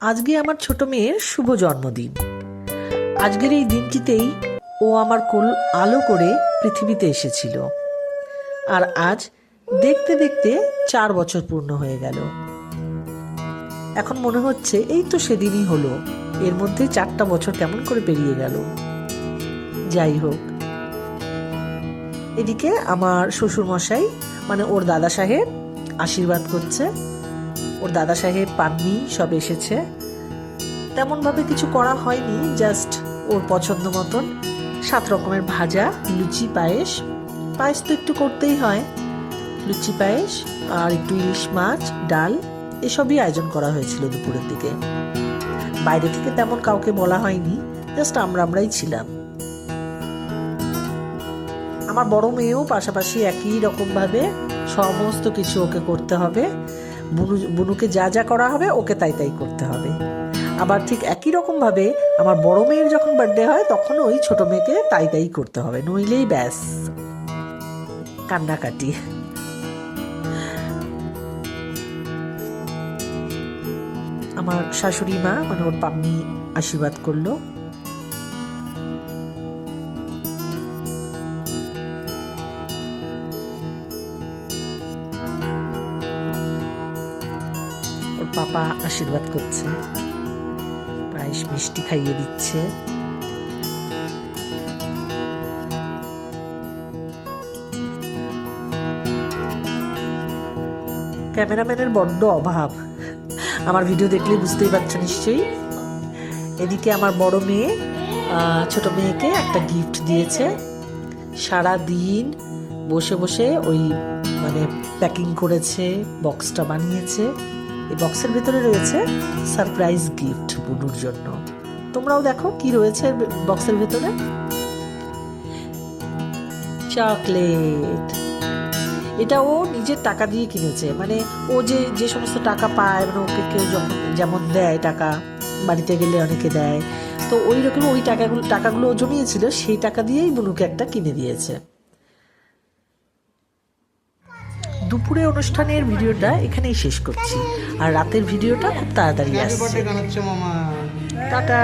আজকে আমার ছোট মেয়ের শুভ জন্মদিন। আজকের এই দিনটিতেই ও আমার কোল আলো করে পৃথিবীতে এসেছিল। আর আজ দেখতে দেখতে 4 বছর পূর্ণ হয়ে গেল। এখন মনে হচ্ছে এই তো সেদিনই হলো, এর মধ্যে 4টা বছর কেমন করে পেরিয়ে গেল। যাই হোক, এদিকে আমার শ্বশুর মশাই মানে ওর দাদা সাহেব আশীর্বাদ করছে। ওর দাদা সাহেব পান্নি সব এসেছে। তেমনভাবে কিছু করা হয়নি, জাস্ট ওর পছন্দ মতন 7 রকমের ভাজা, লুচি, পায়েস। পায়েস তো একটু করতেই হয়, লুচি, পায়েস আর একটু ইলিশ মাছ, ডাল, এসবই আয়োজন করা হয়েছিল দুপুরের দিকে। বাইরে থেকে তেমন কাউকে বলা হয়নি, জাস্ট আমরাই ছিলাম। আমার বড় মেয়েও পাশাপাশি একই রকমভাবে সমস্ত কিছু ওকে করতে হবে। বুনুকে যা যা করা হবে ওকে তাই তাই করতে হবে। আবার ঠিক একই রকমভাবে আমার বড় মেয়ের যখন বার্থডে হয় তখন ওই ছোট মেয়েকে তাই তাই করতে হবে, নইলেই ব্যাস কান্নাকাটি। আমার শাশুড়ি মা মানে ওর পাম্মি আশীর্বাদ করলো। ওর পাপা আশীর্বাদ করছে, পায়েস মিষ্টি খাইয়ে দিচ্ছে। ক্যামেরাম্যানের বড্ড অভাব, আমার ভিডিও দেখলে বুঝতেই পারছো নিশ্চয়ই। এদিকে আমার বড় মেয়ে ছোট মেয়েকে একটা গিফট দিয়েছে। সারা দিন বসে বসে ওই মানে প্যাকিং করেছে, বক্সটা বানিয়েছে। এই বক্সের ভেতরে রয়েছে সারপ্রাইজ গিফট বুনুর জন্য। তোমরাও দেখো কি রয়েছে বক্সের ভেতরে। চকলেট। এটা ও নিজের টাকা দিয়ে কিনেছে, মানে ও যে সমস্ত টাকা পায়, মানে ওকে কেউ যখন যেমন দেয় টাকা, বাড়িতে গেলে অনেকে দেয়, তো ওই রকম ওই টাকাগুলো ও জমিয়েছিল, সেই টাকা দিয়েই বুনুকে একটা কিনে দিয়েছে। দুপুরে অনুষ্ঠানের ভিডিওটা এখানেই শেষ করছি, আর রাতের ভিডিওটা খুব তাড়াতাড়ি আসছে। টাটা।